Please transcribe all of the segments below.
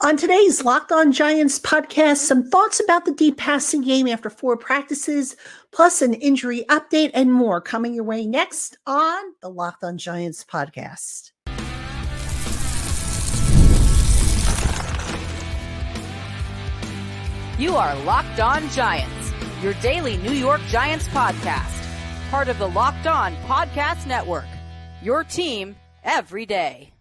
On today's Locked On Giants podcast, some thoughts about the deep passing game after 4 practices, plus an injury update and more coming your way next on the Locked On Giants podcast. You are Locked On Giants, your daily New York Giants podcast, part of the Locked On Podcast Network, your team every day.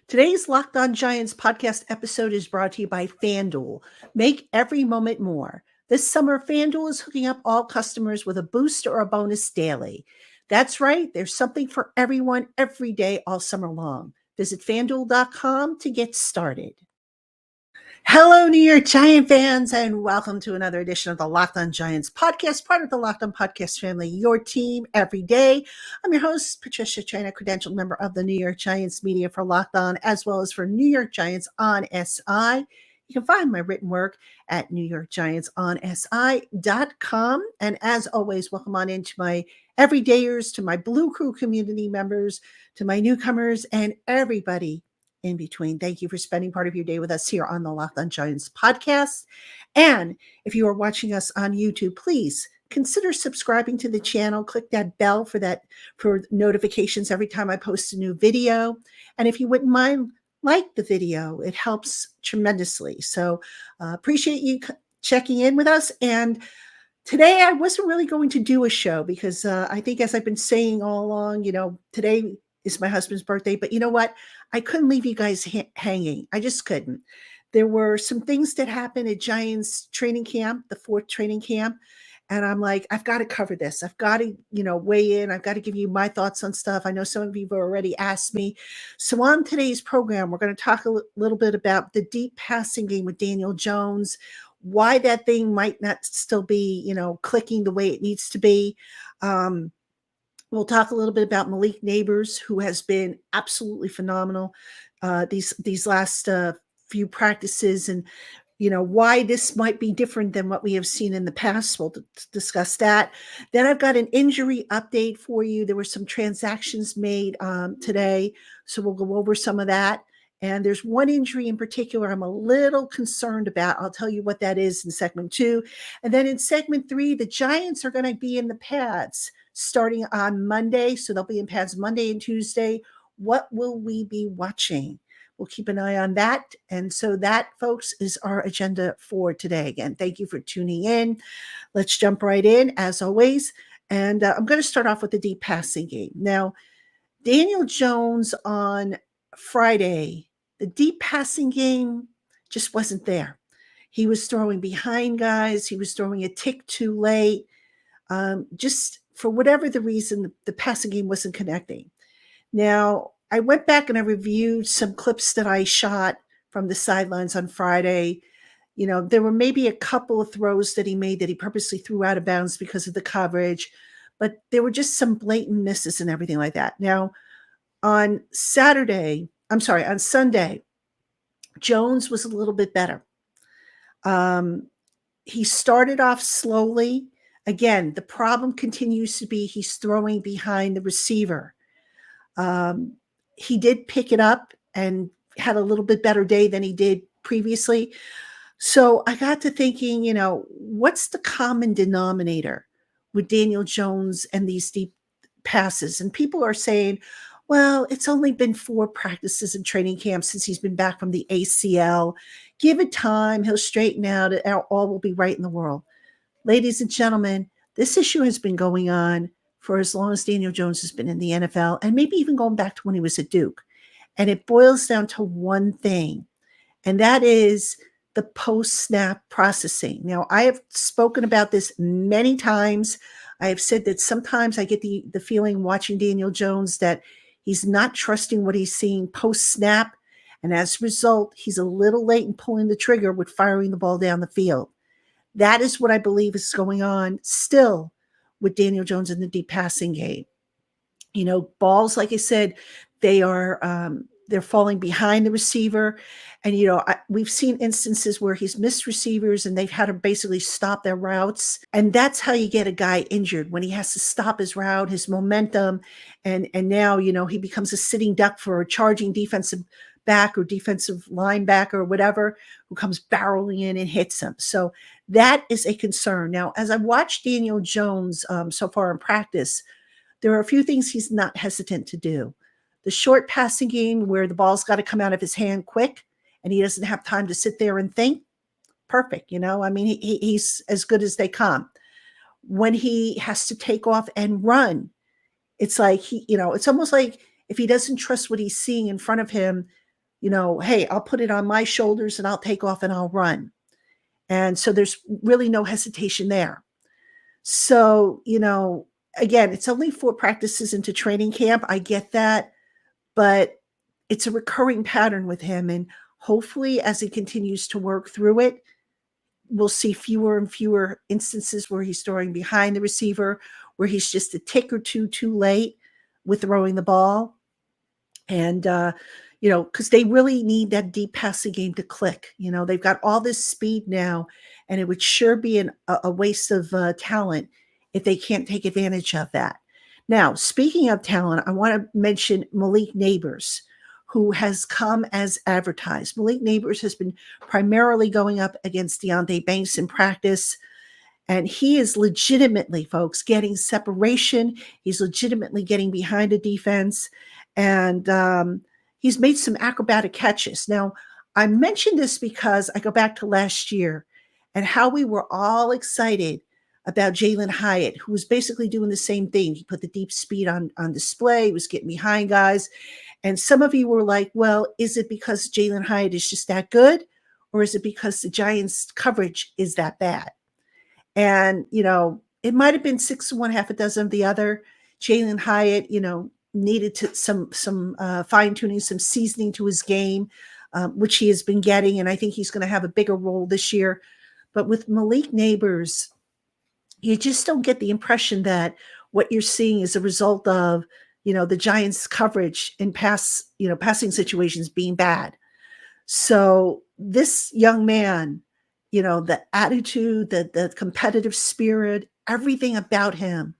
Today's Locked On Giants podcast episode is brought to you by FanDuel. Make every moment more. This summer, FanDuel is hooking up all customers with a boost or a bonus daily. That's right. There's something for everyone every day all summer long. Visit FanDuel.com to get started. Hello, New York Giant fans, and welcome to another edition of the Locked On Giants podcast, part of the Locked On Podcast family, your team every day. I'm your host, Patricia Traina, credentialed member of the New York Giants media for Locked On, as well as for New York Giants on SI. You can find my written work at NewYorkGiantsOnSI.com. And as always, welcome on into my everydayers, to my Blue Crew community members, to my newcomers, and everybody in between. Thank you for spending part of your day with us here on the Locked On Giants podcast. And if you are watching us on YouTube, please consider subscribing to the channel. Click that bell for notifications every time I post a new video. And if you wouldn't mind, like the video. It helps tremendously. So appreciate you checking in with us. And today I wasn't really going to do a show because I think, as I've been saying all along, today is my husband's birthday, but you know what? I couldn't leave you guys hanging. I just couldn't. There were some things that happened at Giants training camp, the 4th training camp. And I'm like, I've got to cover this. I've got to, weigh in. I've got to give you my thoughts on stuff. I know some of you have already asked me. So on today's program, we're going to talk a little bit about the deep passing game with Daniel Jones, why that thing might not still be, clicking the way it needs to be. We'll talk a little bit about Malik Neighbors, who has been absolutely phenomenal these last few practices, and why this might be different than what we have seen in the past. We'll discuss that. Then I've got an injury update for you. There were some transactions made today, so we'll go over some of that. And there's one injury in particular I'm a little concerned about. I'll tell you what that is in segment 2. And then in segment 3, the Giants are going to be in the pads starting on Monday. So they'll be in pads Monday and Tuesday. What will we be watching? We'll keep an eye on that. And so that, folks, is our agenda for today. Again, thank you for tuning in. Let's jump right in, as always. And I'm going to start off with the deep passing game. Now, Daniel Jones on Friday, the deep passing game just wasn't there. He was throwing behind guys. He was throwing a tick too late. Just for whatever the reason, the passing game wasn't connecting. Now, I went back and I reviewed some clips that I shot from the sidelines on Friday. There were maybe a couple of throws that he made that he purposely threw out of bounds because of the coverage, but there were just some blatant misses and everything like that. Now, on Sunday, Jones was a little bit better. He started off slowly. Again, the problem continues to be he's throwing behind the receiver. He did pick it up and had a little bit better day than he did previously. So I got to thinking, what's the common denominator with Daniel Jones and these deep passes? And people are saying, well, it's only been 4 practices and training camp since he's been back from the ACL. Give it time. He'll straighten out. All will be right in the world. Ladies and gentlemen, this issue has been going on for as long as Daniel Jones has been in the NFL, and maybe even going back to when he was at Duke. And it boils down to one thing, and that is the post-snap processing. Now, I have spoken about this many times. I have said that sometimes I get the feeling watching Daniel Jones that he's not trusting what he's seeing post-snap, and as a result, he's a little late in pulling the trigger with firing the ball down the field. That is what I believe is going on still with Daniel Jones in the deep passing game. Balls, like I said, they're falling behind the receiver. And, we've seen instances where he's missed receivers and they've had to basically stop their routes. And that's how you get a guy injured, when he has to stop his route, his momentum. And now, he becomes a sitting duck for a charging defensive back or defensive linebacker or whatever who comes barreling in and hits him. So that is a concern. Now, as I watched Daniel Jones so far in practice, there are a few things he's not hesitant to do. The short passing game where the ball's got to come out of his hand quick and he doesn't have time to sit there and think, perfect. I mean, he's as good as they come. When he has to take off and run, it's like it's almost like if he doesn't trust what he's seeing in front of him, hey, I'll put it on my shoulders and I'll take off and I'll run. And so there's really no hesitation there. So, again, it's only 4 practices into training camp. I get that, but it's a recurring pattern with him. And hopefully as he continues to work through it, we'll see fewer and fewer instances where he's throwing behind the receiver, where he's just a tick or two too late with throwing the ball. And, because they really need that deep passing game to click. They've got all this speed now, and it would sure be a waste of talent if they can't take advantage of that. Now, speaking of talent, I want to mention Malik Neighbors, who has come as advertised. Malik Neighbors has been primarily going up against Deonte Banks in practice, and he is legitimately, folks, getting separation. He's legitimately getting behind a defense, and he's made some acrobatic catches. Now, I mentioned this because I go back to last year and how we were all excited about Jalen Hyatt, who was basically doing the same thing. He put the deep speed on display. He was getting behind guys. And some of you were like, well, is it because Jalen Hyatt is just that good? Or is it because the Giants' coverage is that bad? And, it might have been 6 of one, half a dozen of the other. Jalen Hyatt, needed some fine-tuning, some seasoning to his game, which he has been getting. And I think he's going to have a bigger role this year. But with Malik Neighbors, you just don't get the impression that what you're seeing is a result of the Giants' coverage in passing situations being bad. So this young man, the attitude, the competitive spirit, everything about him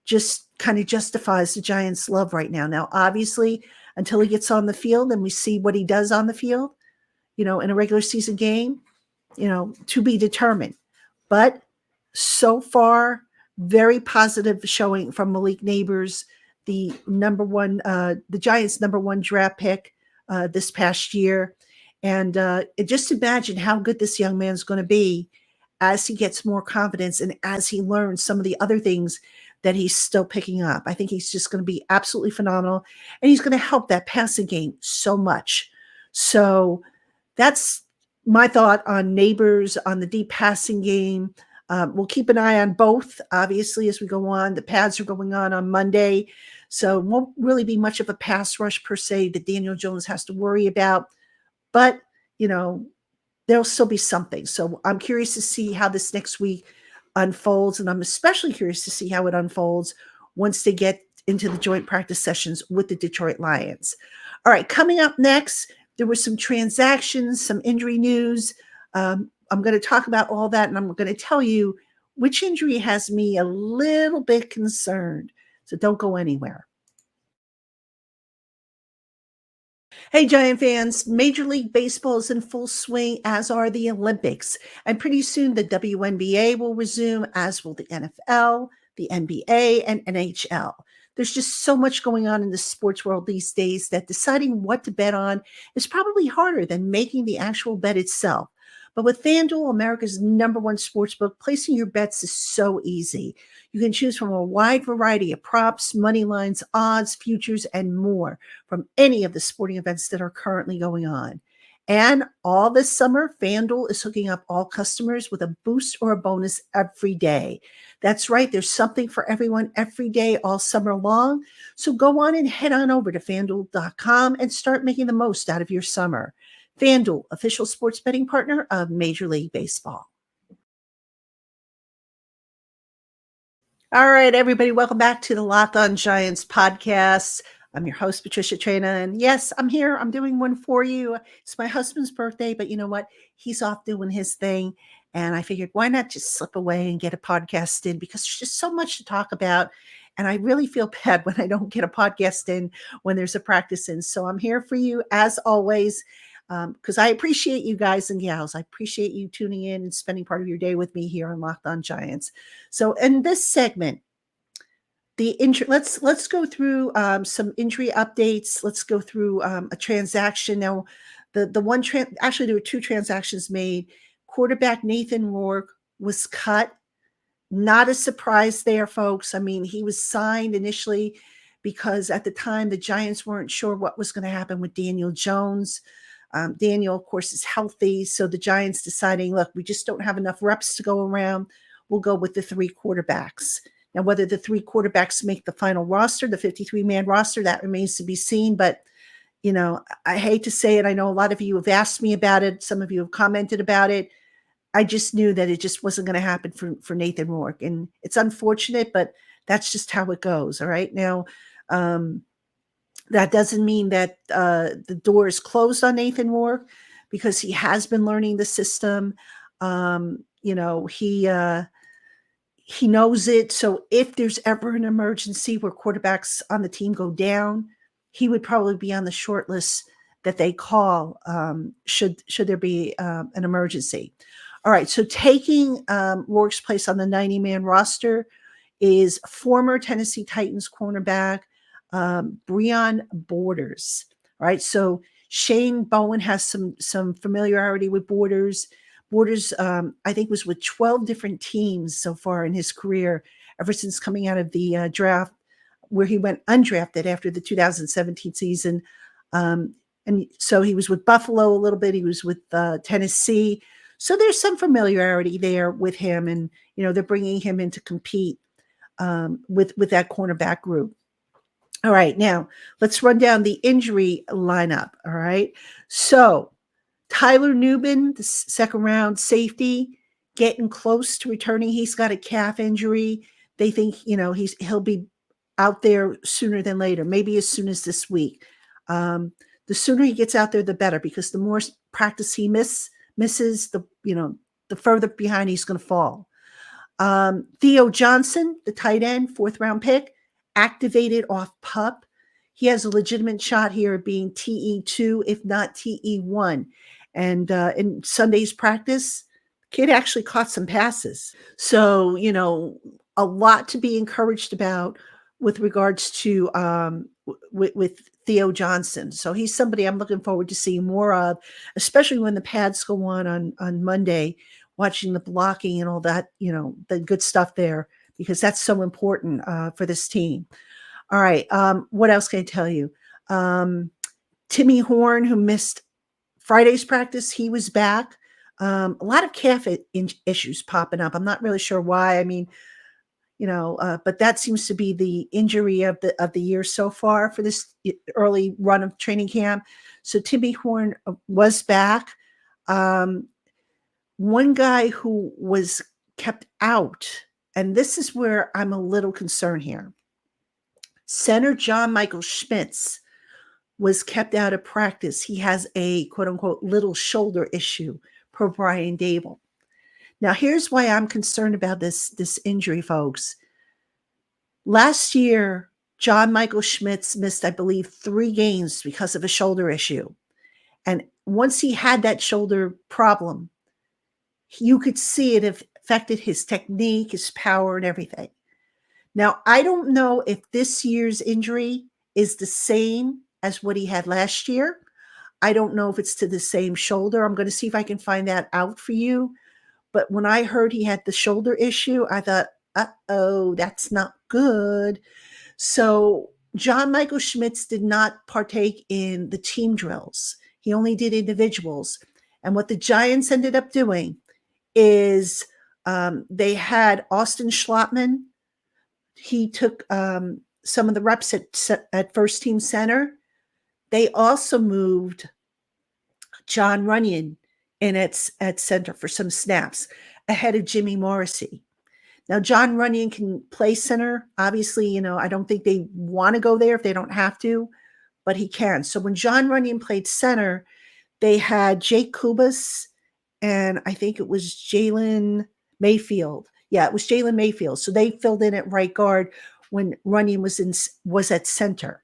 just kind of justifies the Giants' love right now. Now, obviously, until he gets on the field and we see what he does on the field, in a regular season game, to be determined. But so far, very positive showing from Malik Neighbors, the Giants' number 1 draft pick this past year. And just imagine how good this young man's going to be as he gets more confidence and as he learns some of the other things that he's still picking up. I think he's just going to be absolutely phenomenal, and he's going to help that passing game so much. So that's my thought on Neighbors, on the deep passing game. We'll keep an eye on both, obviously, as we go on. The pads are going on Monday, so it won't really be much of a pass rush per se that Daniel Jones has to worry about. But, there'll still be something. So I'm curious to see how this next week unfolds, and I'm especially curious to see how it unfolds once they get into the joint practice sessions with the Detroit Lions. All right, coming up next, there were some transactions, some injury news. I'm going to talk about all that, and I'm going to tell you which injury has me a little bit concerned. So don't go anywhere. Hey, Giant fans, Major League Baseball is in full swing, as are the Olympics. And pretty soon the WNBA will resume, as will the NFL, the NBA, and NHL. There's just so much going on in the sports world these days that deciding what to bet on is probably harder than making the actual bet itself. But with FanDuel, America's number one sportsbook, placing your bets is so easy. You can choose from a wide variety of props, money lines, odds, futures, and more from any of the sporting events that are currently going on. And all this summer, FanDuel is hooking up all customers with a boost or a bonus every day. That's right. There's something for everyone every day all summer long. So go on and head on over to FanDuel.com and start making the most out of your summer. FanDuel, official sports betting partner of Major League Baseball. All right, everybody, welcome back to the Locked On Giants podcast. I'm your host, Patricia Traina, and yes, I'm here. I'm doing one for you. It's my husband's birthday, but you know what? He's off doing his thing, and I figured why not just slip away and get a podcast in, because there's just so much to talk about, And I really feel bad when I don't get a podcast in when there's a practice in. So I'm here for you as always, because I appreciate you guys and gals. I appreciate you tuning in and spending part of your day with me here on Locked On Giants. So in this segment, let's go through some injury updates. Let's go through a transaction. Now, actually there were two transactions made. Quarterback Nathan Rourke was cut. Not a surprise there, folks. I mean, he was signed initially because at the time the Giants weren't sure what was going to happen with Daniel Jones. Daniel, of course, is healthy. So the Giants deciding, look, we just don't have enough reps to go around. We'll go with the three quarterbacks. Now, whether the three quarterbacks make the final roster, the 53-man roster, that remains to be seen. But, you know, I hate to say it. I know a lot of you have asked me about it. Some of you have commented about it. I just knew that it just wasn't going to happen for Nathan Rourke. And it's unfortunate, but that's just how it goes. All right. Now, that doesn't mean that the door is closed on Nathan Rourke, because he has been learning the system. You know, he knows it. So if there's ever an emergency where quarterbacks on the team go down, he would probably be on the short list that they call should there be an emergency. All right, so taking Rourke's place on the 90-man roster is former Tennessee Titans cornerback Breon Borders. All right, so Shane Bowen has some familiarity with Borders. Borders, I think, was with 12 different teams so far in his career, ever since coming out of the draft, where he went undrafted after the 2017 season. And so he was with Buffalo a little bit. He was with Tennessee. So there's some familiarity there with him, and you know they're bringing him in to compete with that cornerback group. All right, now let's run down the injury lineup. All right, so Tyler Nubin, the second round safety, getting close to returning. He's got a calf injury. They think he'll be out there sooner than later, maybe as soon as this week. The sooner he gets out there, the better, because the more practice he misses, the further behind he's going to fall. Theo Johnson, the tight end, 4th round pick, activated off PUP. He has a legitimate shot here of being TE2, if not TE1. And in Sunday's practice, kid actually caught some passes. So, a lot to be encouraged about with regards to with Theo Johnson. So he's somebody I'm looking forward to seeing more of, especially when the pads go on Monday, watching the blocking and all that, the good stuff there, because that's so important for this team. All right. What else can I tell you? Timmy Horn, who missed Friday's practice, he was back. A lot of calf issues popping up. I'm not really sure why. I mean, but that seems to be the injury of the year so far for this early run of training camp. So Timmy Horn was back. One guy who was kept out, and this is where I'm a little concerned here. Center John Michael Schmitz was kept out of practice. He has a quote unquote little shoulder issue, per Brian Dable. Now, here's why I'm concerned about this injury, folks. Last year, John Michael Schmitz missed, I believe, 3 games because of a shoulder issue. And once he had that shoulder problem, you could see it affected his technique, his power, and everything. Now, I don't know if this year's injury is the same as what he had last year. I don't know if it's to the same shoulder. I'm going to see if I can find that out for you. But when I heard he had the shoulder issue, I thought, uh-oh, that's not good. So John Michael Schmitz did not partake in the team drills. He only did individuals. And what the Giants ended up doing is they had Austin Schlottman. He took some of the reps at first team center. They also moved John Runyon in at center for some snaps ahead of Jimmy Morrissey. Now, John Runyon can play center. Obviously, I don't think they want to go there if they don't have to, but he can. So when John Runyon played center, they had Jake Kubas and I think it was Jalen Mayfield. Yeah, it was Jalen Mayfield. So they filled in at right guard when Runyon was at center.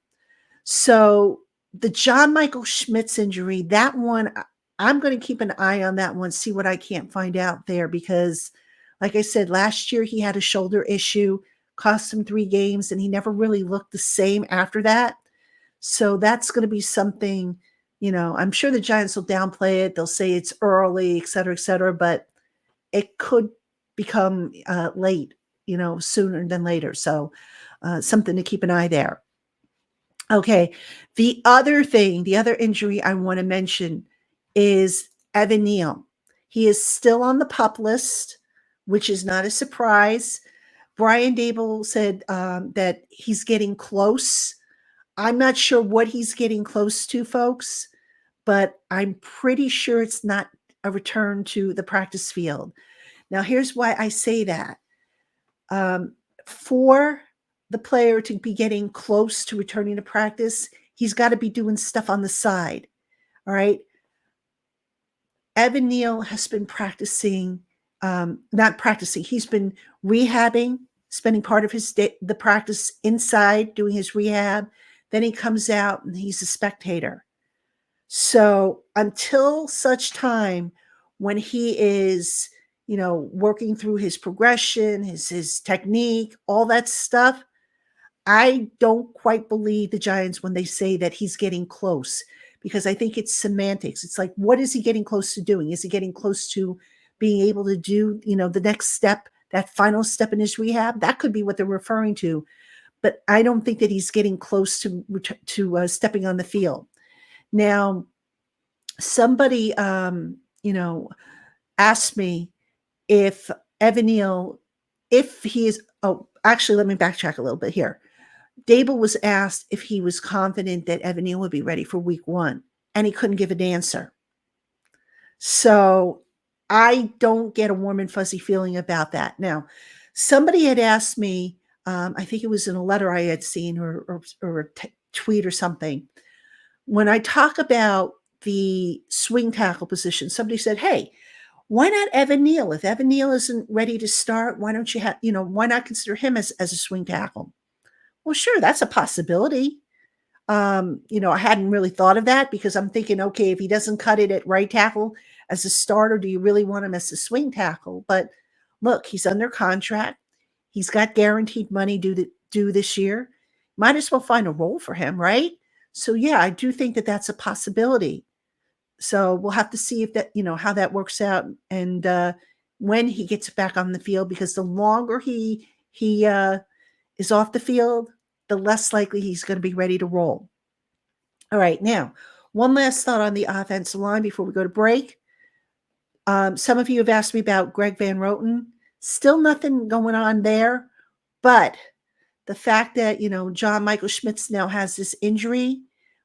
So the John Michael Schmitz injury, that one, I'm going to keep an eye on that one, see what I can't find out there, because like I said, last year he had a shoulder issue, cost him 3 games, and he never really looked the same after that. So that's going to be something, I'm sure the Giants will downplay it. They'll say it's early, et cetera, but it could become late, sooner than later. So something to keep an eye there. Okay. The other injury I want to mention is Evan Neal. He is still on the PUP list, which is not a surprise. Brian Dable said that he's getting close. I'm not sure what he's getting close to, folks, but I'm pretty sure it's not a return to the practice field. Now, here's why I say that. For the player to be getting close to returning to practice, he's got to be doing stuff on the side. All right. Evan Neal has been practicing, not practicing, he's been rehabbing, spending part of his day, the practice inside doing his rehab. Then he comes out and he's a spectator. So until such time when he is, working through his progression, his technique, all that stuff, I don't quite believe the Giants when they say that he's getting close, because I think it's semantics. It's like, what is he getting close to doing? Is he getting close to being able to do, the next step, that final step in his rehab? That could be what they're referring to. But I don't think that he's getting close to stepping on the field. Now, somebody, asked me if Evan Neal, if he is, actually, let me backtrack a little bit here. Dable was asked if he was confident that Evan Neal would be ready for week 1, and he couldn't give an answer. So I don't get a warm and fuzzy feeling about that. Now, somebody had asked me, I think it was in a letter I had seen or a tweet or something. When I talk about the swing tackle position, somebody said, hey, why not Evan Neal? If Evan Neal isn't ready to start, why don't you have, why not consider him as a swing tackle? Well, sure, that's a possibility. I hadn't really thought of that, because I'm thinking, okay, if he doesn't cut it at right tackle as a starter, do you really want him as a swing tackle? But look, he's under contract. He's got guaranteed money due this year. Might as well find a role for him, right? So yeah, I do think that that's a possibility. So we'll have to see if that, how that works out, and when he gets back on the field, because the longer he is off the field, the less likely he's going to be ready to roll. All right. Now, one last thought on the offensive line before we go to break. Some of you have asked me about Greg Van Roten. Still nothing going on there, but the fact that, John Michael Schmitz now has this injury,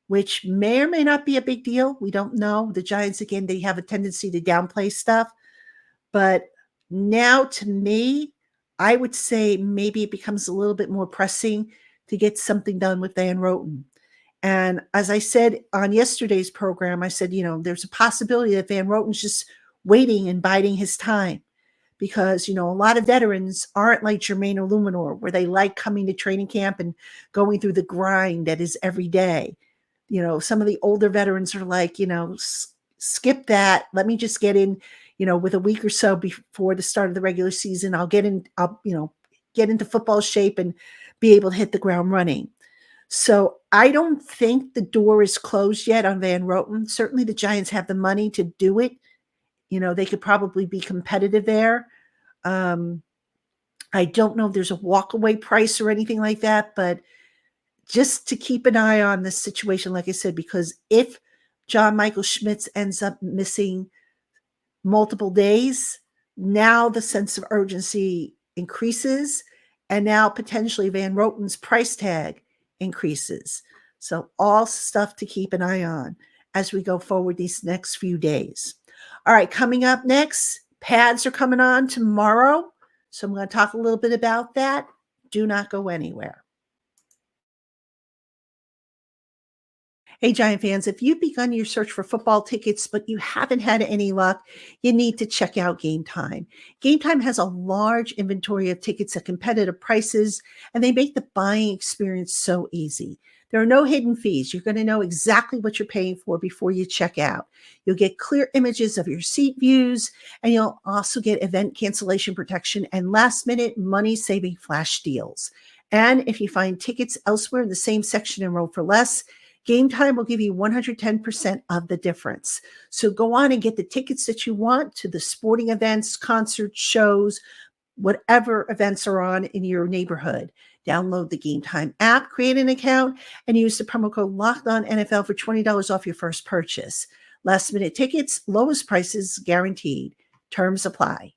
which may or may not be a big deal. We don't know. The Giants, again, they have a tendency to downplay stuff. But now, to me, I would say maybe it becomes a little bit more pressing to get something done with Van Roten. And as I said on yesterday's program, I said, there's a possibility that Van Roten's just waiting and biding his time, because, a lot of veterans aren't like Jermaine Illuminor, where they like coming to training camp and going through the grind that is every day. Some of the older veterans are like, skip that. Let me just get in, with a week or so before the start of the regular season. I'll get into football shape and be able to hit the ground running. So I don't think the door is closed yet on Van Roten. Certainly the Giants have the money to do it. They could probably be competitive there. I don't know if there's a walkaway price or anything like that, but just to keep an eye on this situation, like I said, because if John Michael Schmitz ends up missing multiple days, now the sense of urgency increases, and now potentially Van Roten's price tag increases. So all stuff to keep an eye on as we go forward these next few days. All right, coming up next, pads are coming on tomorrow. So I'm going to talk a little bit about that. Do not go anywhere. Hey, Giant fans, if you've begun your search for football tickets, but you haven't had any luck, you need to check out Game Time. Game Time has a large inventory of tickets at competitive prices, and they make the buying experience so easy. There are no hidden fees. You're going to know exactly what you're paying for before you check out. You'll get clear images of your seat views, and you'll also get event cancellation protection and last minute money saving flash deals. And if you find tickets elsewhere in the same section and roll for less, Game Time will give you 110% of the difference. So go on and get the tickets that you want to the sporting events, concerts, shows, whatever events are on in your neighborhood. Download the Game Time app, create an account, and use the promo code LOCKEDONNFL for $20 off your first purchase. Last minute tickets, lowest prices guaranteed. Terms apply.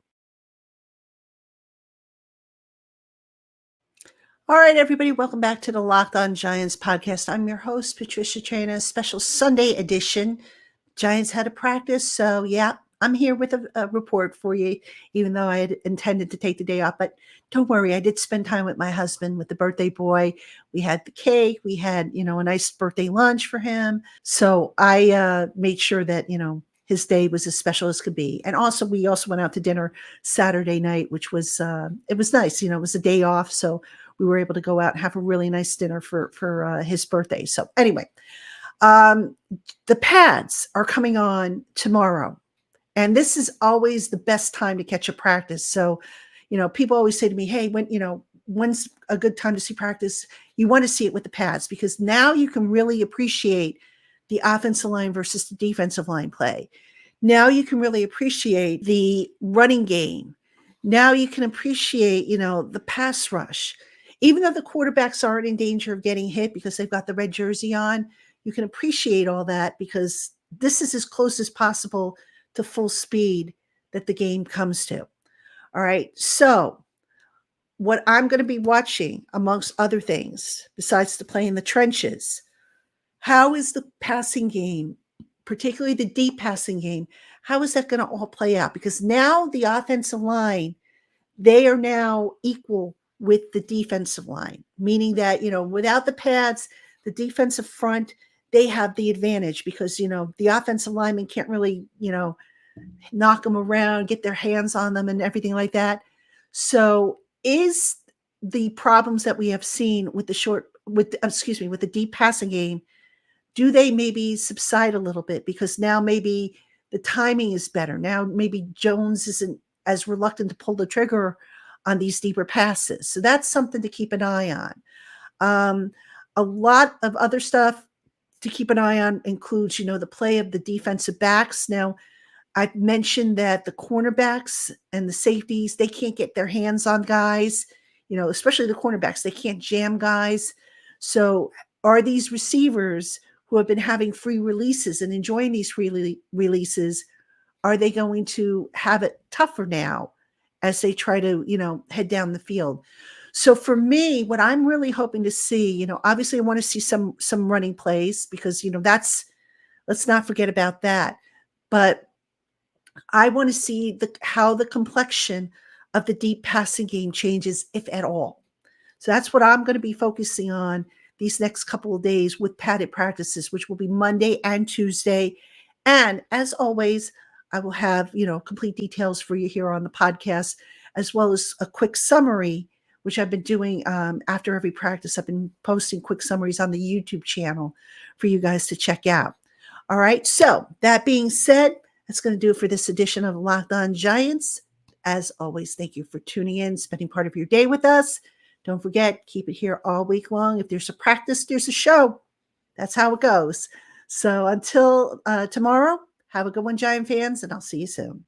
All right, everybody, welcome back to the Locked On Giants podcast. I'm your host, Patricia Traina, special Sunday edition. Giants had a practice, so yeah, I'm here with a report for you, even though I had intended to take the day off. But don't worry, I did spend time with my husband, with the birthday boy. We had the cake, we had, a nice birthday lunch for him. So I made sure that, his day was as special as could be. And also, we also went out to dinner Saturday night, which was, it was nice. It was a day off. So we were able to go out and have a really nice dinner for his birthday. So anyway, the pads are coming on tomorrow. And this is always the best time to catch a practice. So, people always say to me, hey, when's a good time to see practice? You want to see it with the pads because now you can really appreciate the offensive line versus the defensive line play. Now you can really appreciate the running game. Now you can appreciate, the pass rush. Even though the quarterbacks aren't in danger of getting hit because they've got the red jersey on, you can appreciate all that because this is as close as possible to full speed that the game comes to. All right. So what I'm going to be watching, amongst other things, besides the play in the trenches, how is the passing game, particularly the deep passing game, how is that going to all play out? Because now the offensive line, they are now equal with the defensive line, meaning that, without the pads, the defensive front, they have the advantage because, the offensive linemen can't really, knock them around, get their hands on them and everything like that. So is the problems that we have seen with the deep passing game, do they maybe subside a little bit? Because now maybe the timing is better. Now maybe Jones isn't as reluctant to pull the trigger on these deeper passes. So that's something to keep an eye on. A lot of other stuff to keep an eye on includes, the play of the defensive backs. Now, I've mentioned that the cornerbacks and the safeties, they can't get their hands on guys, especially the cornerbacks. They can't jam guys. So are these receivers who have been having free releases and enjoying these free releases, are they going to have it tougher now as they try to, head down the field? So for me, what I'm really hoping to see, obviously I want to see some running plays because, let's not forget about that. But I want to see how the complexion of the deep passing game changes, if at all. So that's what I'm going to be focusing on these next couple of days with padded practices, which will be Monday and Tuesday. And as always, I will have, complete details for you here on the podcast, as well as a quick summary, which I've been doing after every practice. I've been posting quick summaries on the YouTube channel for you guys to check out. All right. So that being said, that's going to do it for this edition of Locked On Giants. As always, thank you for tuning in, spending part of your day with us. Don't forget, keep it here all week long. If there's a practice, there's a show. That's how it goes. So until tomorrow, have a good one, Giant fans, and I'll see you soon.